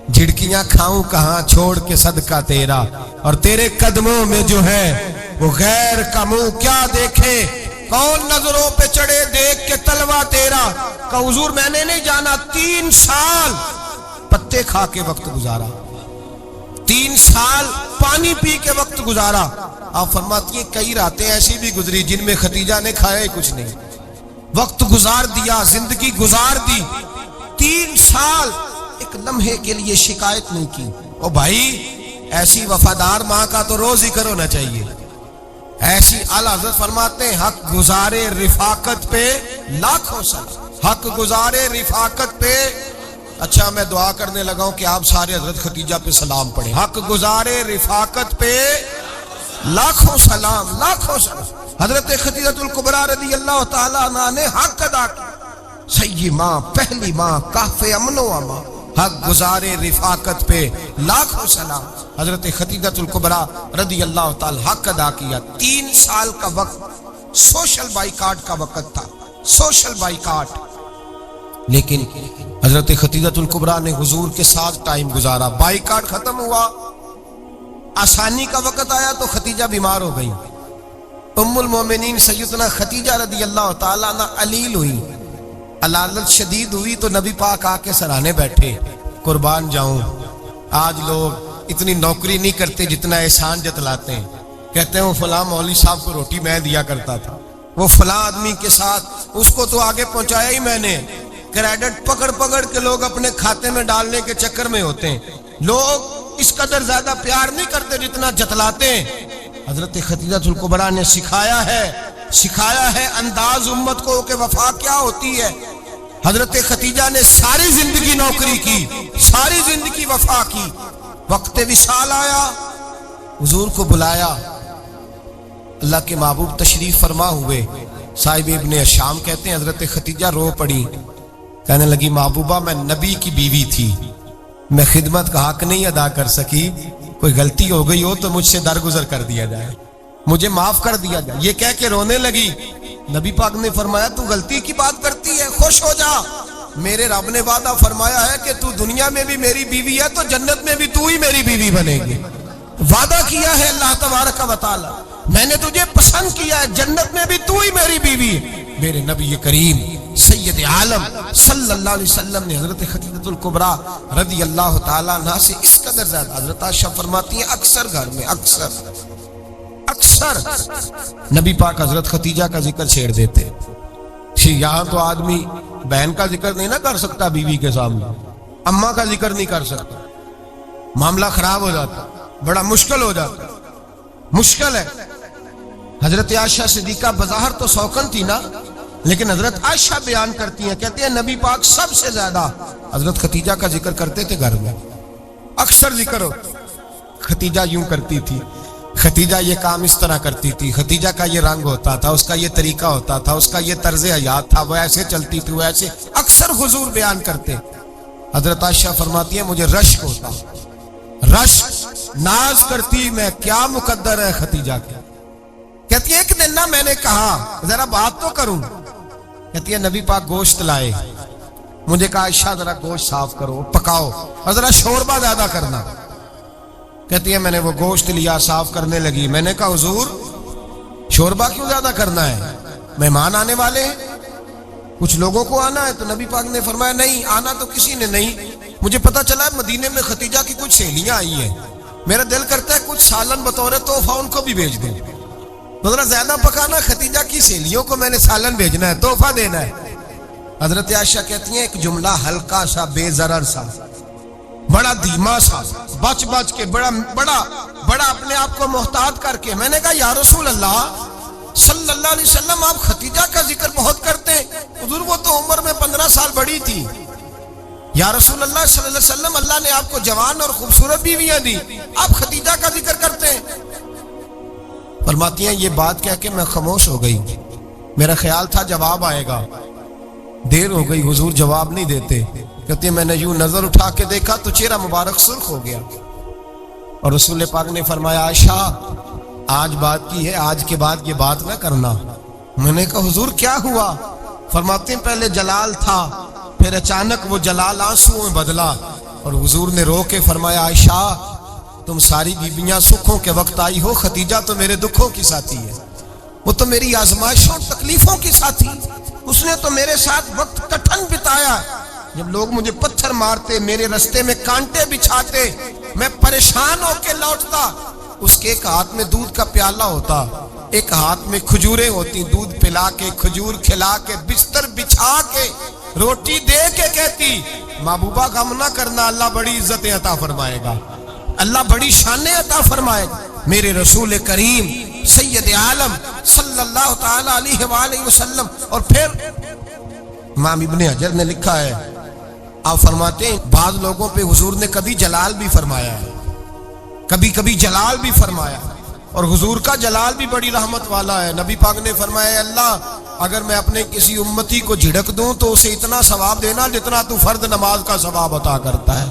جھڑکیاں کھاؤں کہاں چھوڑ کے صدقہ تیرا، اور تیرے قدموں میں جو ہے وہ غیر کا منہ کیا دیکھے، کون نظروں پہ چڑھے دیکھ کے تلوا تیرا۔ کہ حضور میں نے نہیں جانا، 3 سال پتے کھا کے وقت گزارا، 3 سال پانی پی کے وقت گزارا۔ آپ فرماتی ہیں کئی راتیں ایسی بھی گزری جن میں خدیجہ نے کھایا ہی کچھ نہیں، وقت گزار دیا، زندگی گزار دی۔ 3 سال ایک لمحے کے لیے شکایت نہیں کی۔ او بھائی ایسی وفادار ماں کا تو روز ذکر ہونا چاہیے۔ ایسی اعلیٰ حضرت فرماتے ہیں حق گزارے رفاقت پہ لاکھوں سلام، حق گزارے رفاقت پہ۔ اچھا میں دعا کرنے لگا ہوں کہ آپ سارے حضرت خدیجہ پہ سلام پڑھیں۔ حق گزارے رفاقت پہ لاکھوں سلام، لاکھوں سلام۔ حضرت خدیجہ الکبریٰ رضی اللہ تعالیٰ عنہ نے حق ادا کیا، سیدی ماں، پہلی ماں، کہف امن و امان، حق گزارے رفاقت پہ لاکھوں سلام۔ حضرت خدیجہ الکبریٰ رضی اللہ تعالی حق ادا کیا۔ 3 سال کا وقت سوشل بائیکاٹ کا وقت تھا، سوشل بائیکاٹ۔ لیکن حضرت خدیجہ الکبریٰ نے حضور کے ساتھ ٹائم گزارا، بائیکاٹ ختم ہوا، آسانی کا وقت آیا تو خدیجہ بیمار ہو گئی۔ ام المومنین سیدنا خدیجہ رضی اللہ تعالیٰ عنہ علیل ہوئی، علالت شدید ہوئی تو نبی پاک آ کے سرانے بیٹھے۔ قربان جاؤں، آج لوگ اتنی نوکری نہیں کرتے جتنا احسان جتلاتے ہیں، کہتے ہیں وہ فلاں مولوی صاحب کو روٹی میں دیا کرتا تھا، وہ فلاں آدمی کے ساتھ اس کو تو آگے پہنچایا ہی میں نے۔ کریڈٹ پکڑ پکڑ کے لوگ اپنے کھاتے میں ڈالنے کے چکر میں ہوتے ہیں، لوگ اس قدر زیادہ پیار نہیں کرتے جتنا جتلاتے ہیں۔ حضرت خدیجہ الکبریٰ نے سکھایا ہے انداز امت کو کہ وفا کیا ہوتی ہے۔ حضرت خدیجہ نے ساری زندگی نوکری کی، ساری زندگی وفا کی۔ وقت وصال آیا، حضور کو بلایا، اللہ کے محبوب تشریف فرما ہوئے۔ صاحب ابن الشام کہتے ہیں حضرت خدیجہ رو پڑی، کہنے لگی محبوبہ میں نبی کی بیوی تھی، میں خدمت کا حق نہیں ادا کر سکی، کوئی غلطی ہو گئی ہو تو مجھ سے درگزر کر دیا جائے، مجھے معاف کر دیا جائے۔ یہ کہہ کے رونے لگی۔ نبی پاک نے فرمایا تو غلطی کی بات کرتی ہے، خوش ہو جا، میرے رب نے وعدہ فرمایا ہے کہ تو دنیا میں بھی میری بیوی ہے تو جنت میں بھی تو ہی میری بیوی بنے گی۔ وعدہ کیا ہے اللہ تبارک و تعالی، میں نے تجھے پسند کیا ہے، جنت میں بھی تو ہی میری بیوی ہے۔ میرے نبی کریم سید عالم صلی اللہ علیہ وسلم نے حضرت خدیجہ الکبریٰ رضی اللہ تعالیٰ عنہ سے اس قدر زیادہ، حضرت عائشہ فرماتی ہیں اکثر گھر میں اکثر نبی پاک حضرت خدیجہ کا ذکر چھیڑ دیتے۔ یہاں تو آدمی بہن کا ذکر نہیں نہ کر سکتا بیوی کے سامنے، اماں کا ذکر نہیں کر سکتا، معاملہ خراب ہو جاتا، بڑا مشکل ہو جاتا، مشکل ہے۔ حضرت عائشہ صدیقہ بظاہر تو سوکن تھی نا، لیکن حضرت عائشہ بیان کرتی ہیں، کہتے ہیں نبی پاک سب سے زیادہ حضرت خدیجہ کا ذکر کرتے تھے گھر میں، اکثر ذکر ہو۔ خدیجہ یوں کرتی تھی، خدیجہ یہ کام اس طرح کرتی تھی، خدیجہ کا یہ رنگ ہوتا تھا، اس کا یہ طریقہ ہوتا تھا، اس کا یہ طرز حیات تھا، وہ ایسے چلتی تھی، وہ ایسے، اکثر حضور بیان کرتے۔ حضرت عائشہ فرماتی ہیں مجھے رشک ہوتا، رشک ناز کرتی میں کیا مقدر ہے خدیجہ کے. کہتی ہے ایک دن نا میں نے کہا ذرا بات تو کروں. کہتی ہے نبی پاک گوشت لائے, مجھے کہا عائشہ ذرا گوشت صاف کرو پکاؤ اور ذرا شوربہ زیادہ کرنا. کہتی ہے میں نے وہ گوشت لیا صاف کرنے لگی. میں نے کہا حضور شوربہ کیوں زیادہ کرنا ہے, مہمان آنے والے ہیں, کچھ لوگوں کو آنا ہے. تو نبی پاک نے فرمایا نہیں آنا تو کسی نے نہیں, مجھے پتا چلا ہے مدینے میں خدیجہ کی کچھ سہیلیاں آئی ہیں, میرا دل کرتا ہے کچھ سالن بطور تحفہ ان کو بھی بھیج دیں. تو ذرا زیادہ پکانا, خدیجہ کی سہیلیوں کو میں نے سالن بھیجنا ہے, تحفہ دینا ہے. حضرت عائشہ کہتی ہیں ایک جملہ ہلکا سا بے ضرر سا بڑا دھیما سا بچ بچ کے بڑا اپنے آپ کو محتاط کر کے میں نے کہا یا رسول اللہ صلی اللہ علیہ وسلم آپ خدیجہ کا ذکر بہت کرتے ہیں. حضور وہ تو عمر میں 15 سال بڑی تھی. یا رسول اللہ صلی اللہ علیہ وسلم اللہ نے آپ کو جوان اور خوبصورت بیویاں دی, آپ خدیجہ کا ذکر کرتے ہیں. فرماتی ہیں یہ بات کہہ کے میں خاموش ہو گئی. میرا خیال تھا جواب آئے گا, دیر ہو گئی, حضور جواب نہیں دیتے. کہتے ہیں میں نے یوں نظر اٹھا کے دیکھا تو چہرہ مبارک سرخ ہو گیا. اور رسول پاک نے فرمایا عائشہ آج بات کی ہے, آج کے بعد یہ بات نہ کرنا. میں نے کہا حضور کیا ہوا؟ فرماتے ہیں پہلے جلال تھا, پھر اچانک وہ جلال آنسوؤں میں بدلا. اور حضور نے رو کے فرمایا عائشہ تم ساری بیویاں سکھوں کے وقت آئی ہو, خدیجہ تو میرے دکھوں کی ساتھی ہے, وہ تو میری آزمائشوں تکلیفوں کی ساتھی, اس نے تو میرے ساتھ وقت کٹھن بتایا. جب لوگ مجھے پتھر مارتے, میرے رستے میں کانٹے بچھاتے, میں پریشان ہو کے لوٹتا, اس کے ایک ہاتھ میں دودھ کا پیالہ ہوتا, ایک ہاتھ میں کھجوریں ہوتی, دودھ پلا کے کھجور کھلا کے بستر بچھا کے روٹی دے کے کہتی محبوبہ غم نہ کرنا, اللہ بڑی عزتیں عطا فرمائے گا, اللہ بڑی شانیں عطا فرمائے گا. میرے رسول کریم سید عالم صلی اللہ تعالی علیہ وآلہ وسلم. اور پھر امام ابن حجر نے لکھا ہے, آپ فرماتے ہیں بعض لوگوں پہ حضور نے کبھی جلال بھی فرمایا ہے, کبھی کبھی جلال بھی فرمایا, اور حضور کا جلال بھی بڑی رحمت والا ہے. نبی پاک نے فرمایا اللہ اگر میں اپنے کسی امتی کو جھڑک دوں تو اسے اتنا ثواب دینا جتنا تو فرض نماز کا ثواب عطا کرتا ہے.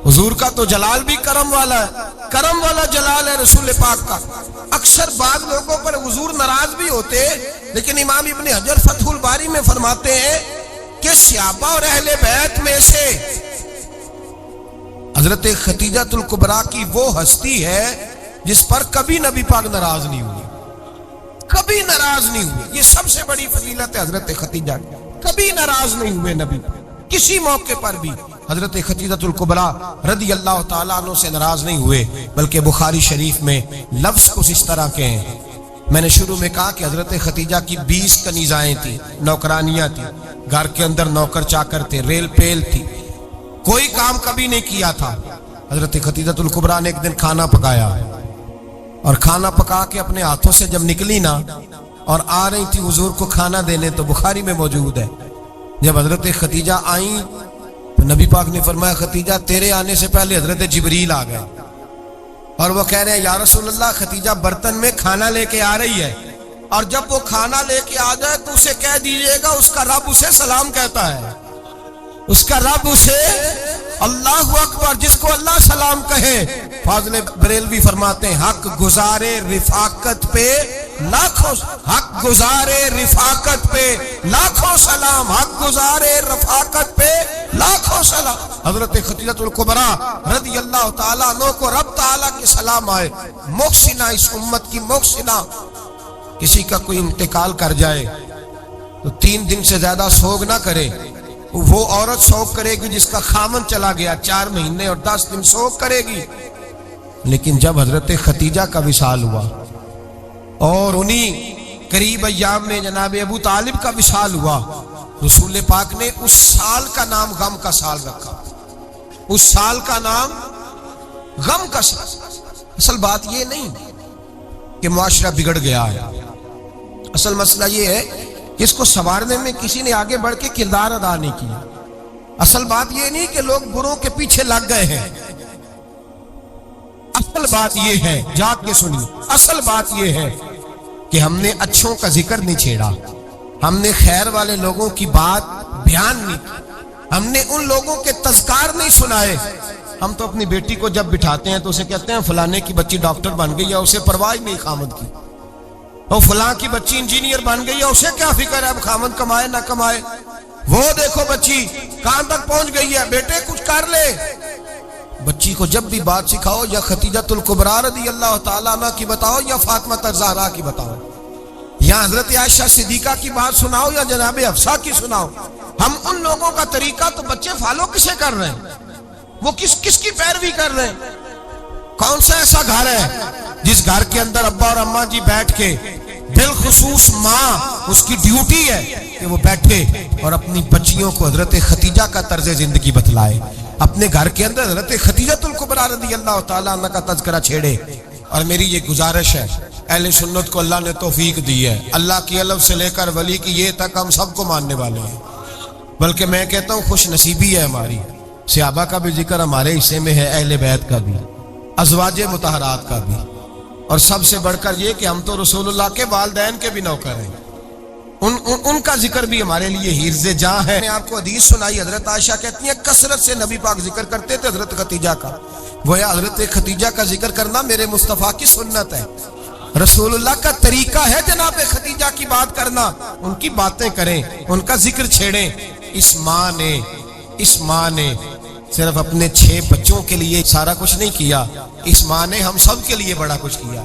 حضور کا تو جلال بھی کرم والا ہے, کرم والا جلال ہے رسول پاک کا. اکثر بعض لوگوں پر حضور ناراض بھی ہوتے, لیکن امام ابن حجر فتح الباری میں فرماتے ہیں کہ صحابہ اور اہل بیت میں سے حضرت خدیجہ الکبریٰ کی وہ ہستی ہے جس پر کبھی نبی پاک ناراض نہیں ہوئی, کبھی ناراض نہیں ہوئے. یہ سب سے بڑی فضیلت ہے حضرت خدیجہ کی, کبھی ناراض نہیں ہوئے نبی کسی موقع پر بھی. حضرت خدیجہ الکبریٰ رضی اللہ تعالیٰ عنہ سے ناراض نہیں ہوئے, بلکہ بخاری شریف میں لفظ کچھ اس طرح کے ہیں. میں نے شروع میں کہا کہ حضرت خدیجہ کی 20 کنیزائیں تھیں, نوکرانیاں تھیں, گھر کے اندر نوکر چاکر تھے, ریل پیل تھی, کوئی کام کبھی نہیں کیا تھا. حضرت خدیجہ الکبریٰ نے ایک دن کھانا پکایا, اور کھانا پکا کے اپنے ہاتھوں سے جب نکلی نا اور آ رہی تھی حضور کو کھانا دینے, تو بخاری میں موجود ہے جب حضرت خدیجہ آئیں تو نبی پاک نے فرمایا خدیجہ تیرے آنے سے پہلے حضرت جبریل آ گئے, اور وہ کہہ رہے ہیں یا رسول اللہ خدیجہ برتن میں کھانا لے کے آ رہی ہے, اور جب وہ کھانا لے کے آ جائے تو اسے کہہ دیجئے گا اس کا رب اسے سلام کہتا ہے, اس کا رب اسے اللہ اکبر, جس کو اللہ سلام کہے. فاضل بریلوی فرماتے ہیں حق گزارے رفاقت پہ لاکھوں, حق گزارے رفاقت پہ لاکھوں سلام, حق گزارے رفاقت پہ لاکھوں سلام. حضرت خدیجہ الکبریٰ رضی اللہ تعالیٰ عنہ کو رب تعالیٰ کے سلام آئے. محسنہ, اس امت کی محسنہ. کسی کا کوئی انتقال کر جائے تو 3 دن سے زیادہ سوگ نہ کرے, وہ عورت سوگ کرے گی جس کا خامن چلا گیا, 4 مہینے اور 10 دن سوگ کرے گی. لیکن جب حضرت خدیجہ کا وصال ہوا اور انہی قریب ایام میں جناب ابو طالب کا وصال ہوا, رسول پاک نے اس سال کا نام غم کا سال رکھا, اس سال کا نام غم کا سال. اصل بات یہ نہیں کہ معاشرہ بگڑ گیا ہے, اصل مسئلہ یہ ہے کہ اس کو سنوارنے میں کسی نے آگے بڑھ کے کردار ادا نہیں کیا. اصل بات یہ نہیں کہ لوگ بروں کے پیچھے لگ گئے ہیں, اصل بات یہ ہے, جاگ کے سنیے, اصل بات یہ ہے کہ ہم نے اچھوں کا ذکر نہیں چھیڑا, ہم نے خیر والے لوگوں کی بات بیان نہیں کی, ہم نے ان لوگوں کے تذکار نہیں سنائے, ہم تو اپنی بیٹی کو جب بٹھاتے ہیں تو اسے کہتے ہیں فلانے کی بچی ڈاکٹر بن گئی ہے، اسے پرواہ نہیں خامد کی، اور فلاں کی بچی انجینئر بن گئی ہے، اسے کیا فکر ہے اب خامد کمائے نہ کمائے، وہ دیکھو بچی کہاں تک پہنچ گئی ہے، بیٹے کچھ کر لے۔ بچی کو جب بھی بات سکھاؤ یا خدیجۃ الکبریٰ رضی اللہ تعالیٰ عنہ کی بتاؤ یا فاطمہ الزہرا کی بتاؤ، یا حضرت عائشہ صدیقہ کی بات سناؤ یا جناب حفصہ کی سناؤ، ہم ان لوگوں کا طریقہ تو بچے فالو کسے کر رہے ہیں، وہ کس کی پیروی کر رہے ہیں؟ کون سا ایسا گھر ہے جس گھر کے اندر ابا اور اماں جی بیٹھ کے، بالخصوص ماں اس کی ڈیوٹی ہے کہ وہ بیٹھے اور اپنی بچیوں کو حضرت خدیجہ کا طرز زندگی بتلائے، اپنے گھر کے اندر حضرت خدیجۃ الکبریٰ رضی اللہ تعالیٰ عنہ کا تذکرہ چھیڑے۔ اور میری یہ گزارش ہے، اہل سنت کو اللہ نے توفیق دی ہے، اللہ کی الف سے لے کر ولی کی یہ تک ہم سب کو ماننے والے ہیں، بلکہ میں کہتا ہوں خوش نصیبی ہے ہماری، صحابہ کا بھی ذکر ہمارے حصے میں ہے، اہل بیت کا بھی، ازواج مطہرات کا بھی، اور سب سے بڑھ کر یہ کہ ہم تو رسول اللہ کے والدین کے بھی نوکر ہیں، ان کا ذکر بھی ہمارے لیے حرز جاں ہے۔ میں نے آپ کو حدیث سنائی، حضرت عائشہ کہتی ہیں کثرت سے نبی پاک ذکر کرتے تھے حضرت خدیجہ کا، گویا حضرت خدیجہ کا ذکر کرنا میرے مصطفیٰ کی سنت ہے، رسول اللہ کا طریقہ ہے جناب خدیجہ کی بات کرنا، ان کی باتیں کریں، ان کا ذکر چھیڑیں۔ اس ماں نے صرف اپنے 6 بچوں کے لیے سارا کچھ نہیں کیا، اس ماں نے ہم سب کے لیے بڑا کچھ کیا،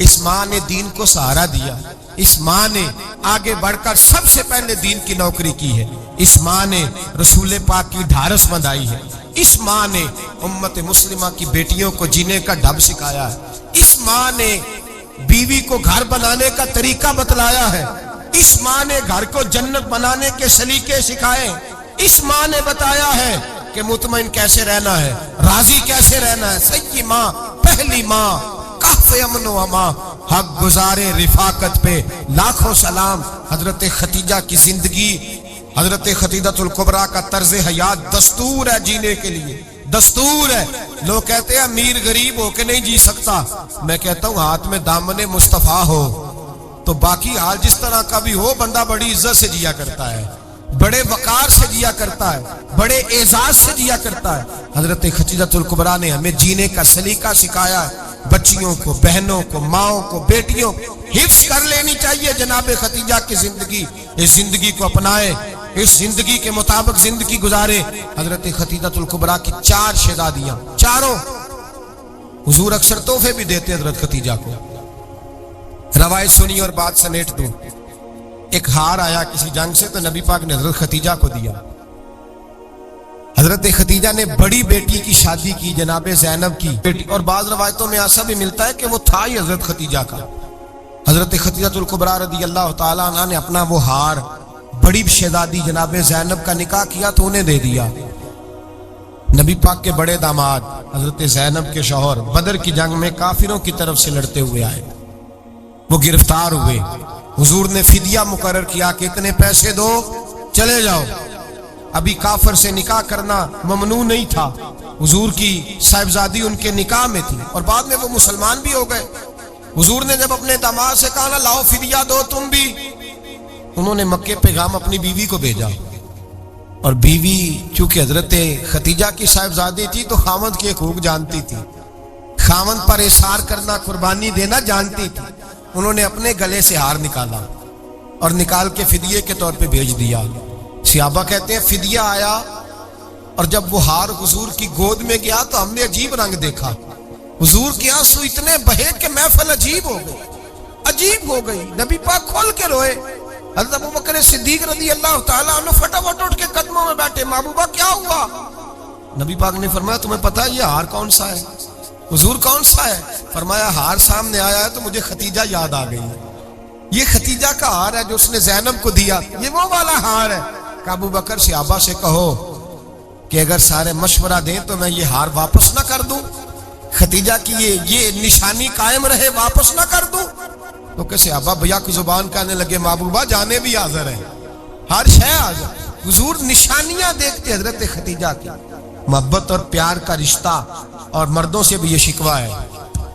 اس ماں نے دین کو سہارا دیا، اس ماں نے آگے بڑھ کر سب سے پہلے دین کی نوکری کی ہے، اس ماں نے رسول پاک کی ڈھارس بندھائی ہے، اس ماں نے امت مسلمہ کی بیٹیوں کو جینے کا ڈھب سکھایا ہے، اس ماں نے بیوی کو گھر بنانے کا طریقہ بتلایا ہے، اس ماں نے گھر کو جنت بنانے کے سلیقے سکھائے، اس ماں نے بتایا ہے کہ مطمئن کیسے رہنا ہے، راضی کیسے رہنا ہے۔ سچی ماں، پہلی ماں، کہف امن و امان، حق گزارے رفاقت پہ لاکھوں سلام۔ حضرت خدیجہ کی زندگی، حضرت خدیجۃ الکبریٰ کا طرز حیات دستور ہے جینے کے لیے، دستور ہے۔ لوگ کہتے ہیں امیر غریب ہو کے نہیں جی سکتا، میں کہتا ہوں ہاتھ میں دامن مصطفیٰ ہو تو باقی حال جس طرح کا بھی ہو، بندہ بڑی عزت سے جیا کرتا ہے، بڑے وقار سے جیا کرتا ہے، بڑے اعزاز سے جیا کرتا ہے۔ حضرت خدیجۃ الکبریٰ نے ہمیں جینے کا سلیقہ سکھایا ہے، بچیوں کو، بہنوں کو، ماؤں کو، بیٹیوں کو حفظ کر لینی چاہیے جناب خدیجہ کی زندگی، اس زندگی کو اپنائے، اس زندگی کے مطابق زندگی گزارے۔ حضرت خدیجۃ الکبریٰ کی 4 شہزادیاں، چاروں حضور اکثر تحفے بھی دیتے حضرت خدیجہ کو۔ روایت سنی اور بات سمیٹ دوں، ایک ہار آیا کسی جنگ سے تو نبی پاک نے حضرت خدیجہ کو دیا۔ حضرت خدیجہ نے بڑی بیٹی کی شادی کی، جناب زینب کی بیٹی، اور بعض روایتوں میں ایسا بھی ملتا ہے کہ وہ تھا ہی حضرت خدیجہ کا۔ حضرت خدیجۃ الکبریٰ رضی اللہ تعالیٰ عنہ نے اپنا وہ ہار بڑی شہزادی جناب زینب کا نکاح کیا تو انہیں دے دیا۔ نبی پاک کے بڑے داماد حضرت زینب کے شوہر بدر کی جنگ میں کافروں کی طرف سے لڑتے ہوئے آئے، وہ گرفتار ہوئے، حضور نے فدیہ مقرر کیا کہ اتنے پیسے دو چلے جاؤ۔ ابھی کافر سے نکاح کرنا ممنوع نہیں تھا، حضور کی صاحبزادی ان کے نکاح میں تھی اور بعد میں وہ مسلمان بھی ہو گئے۔ حضور نے جب اپنے داماد سے کہا نا لاؤ فدیہ دو تم بھی، انہوں نے مکے پیغام اپنی بیوی کو بھیجا، اور بیوی چونکہ حضرت خدیجہ کی صاحبزادی تھی تو خاوند کے حقوق جانتی تھی، خاوند پر اثار کرنا، قربانی دینا جانتی تھی۔ انہوں نے اپنے گلے سے ہار نکالا اور نکال کے فدیے کے طور پہ بھیج دیا۔ صحابہ کہتے ہیں فدیہ آیا اور جب وہ ہار حضور کی گود میں گیا تو ہم نے عجیب رنگ دیکھا، حضور کے آنسو اتنے بہے کہ محفل عجیب ہو گئی، عجیب ہو گئی، نبی پاک کھول کے روئے۔ حضرت ابوبکر صدیق رضی اللہ تعالیٰ عنہ فٹافٹ اٹھ کے قدموں میں بیٹھے، محبوبہ کیا ہوا؟ نبی پاک نے فرمایا تمہیں پتہ ہے یہ ہار کون سا ہے؟ حضور کون سا ہے؟ فرمایا ہار سامنے آیا ہے تو مجھے خدیجہ یاد آ گئی، یہ خدیجہ کا ہار ہے جو اس نے زینب کو دیا، یہ وہ والا ہار ہے۔ کہ ابو بکر صحابہ سے کہو کہ اگر سارے مشورہ دیں تو میں یہ ہار واپس نہ کر دوں، خدیجہ کی یہ نشانی قائم رہے، واپس نہ کر دوں؟ تو کہ صحابہ بھیا کی زبان کہنے لگے محبوبہ جانے بھی حاضر ہیں، ہر شے حاضر۔ حضور نشانیاں دیکھتے حضرت خدیجہ کی، محبت اور پیار کا رشتہ، اور مردوں سے بھی یہ شکوہ ہے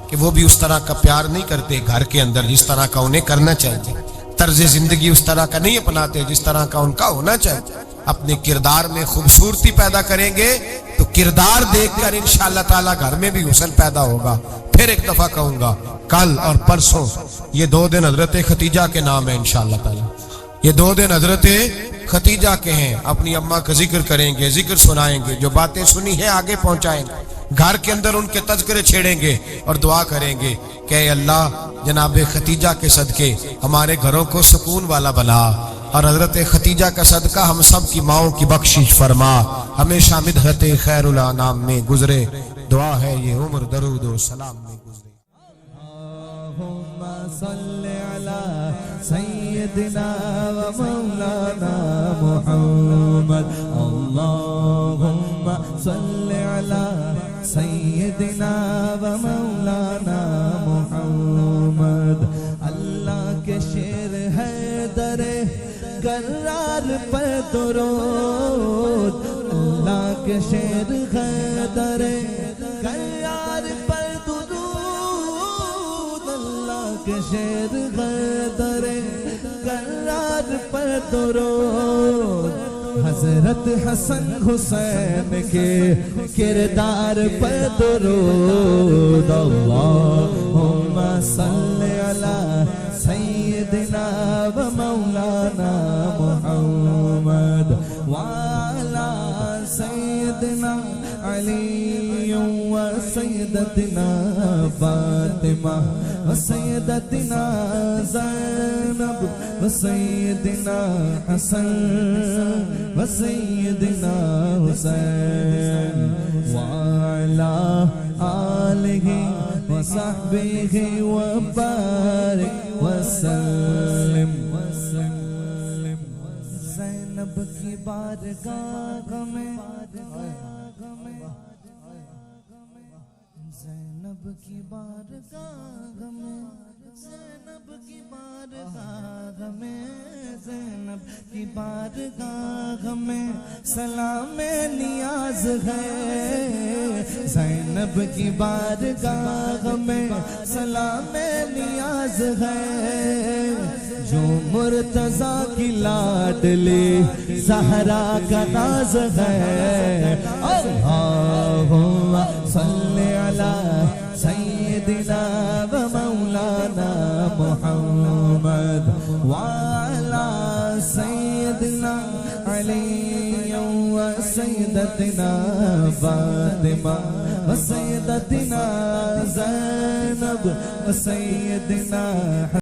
کہ وہ بھی اس طرح کا پیار نہیں کرتے گھر کے اندر جس طرح کا انہیں کرنا چاہیے، طرز زندگی اس طرح کا نہیں اپناتے جس طرح کا ان کا ہونا چاہیے۔ اپنے کردار میں خوبصورتی پیدا کریں گے تو کردار دیکھ کر انشاءاللہ تعالی گھر میں بھی حسن پیدا ہوگا. پھر ایک دفعہ کہوں گا کل اور پرسوں یہ 2 دن حضرت ختیجہ کے نام ہے انشاءاللہ تعالی. یہ 2 دن حضرت ختیجہ کے ہیں. اپنی اماں کا ذکر کریں گے, ذکر سنائیں گے, جو باتیں سنی ہیں آگے پہنچائیں گے, گھر کے اندر ان کے تذکرے چھیڑیں گے اور دعا کریں گے کہ اے اللہ جناب ختیجہ کے صدقے ہمارے گھروں کو سکون والا بنا, اور حضرت ختیجہ کا صدقہ ہم سب کی ماؤں کی بخشش فرما, ہمیشہ مدحت خیر الانام میں گزرے. دعا ہے یہ عمر درود و سلام میں گزرے. اللہم صلی علی سیدنا و مولانا محمد. اللہم صلی علی سیدنا و مولانا محمد. اللہ کے شیر ہے در کرار پر درود, اللہ کے شیر ہے در کرار پر درود, اللہ کے شیر ہے در کرار پر درود. حضرت حسن حسین کے کردار پر درود. اللہم صلی علی سیدنا و مولانا محمد وعلی سیدنا علی و سیدتنا فاطمہ و سیدتنا زینب و سیدنا حسن و سیدنا حسین وعلی آلہ و صحبہ و بارک وسلم. زینب کی بارگاہ میں, زینب کی بارگاہ میں, زینب کی بارگاہ میں, زینب کی بارگاہ میں سلام نیاز ہے. زینب کی بارگاہ میں سلام نیاز ہے. جو مرتضیٰ کی لاڈلی زہرا کا ناز ہے. اللہم صلی علی سیدنا و مولانا محمد وعلی سیدنا علی و سیدتنا فاطمہ و سیدتنا زینب و سیدنا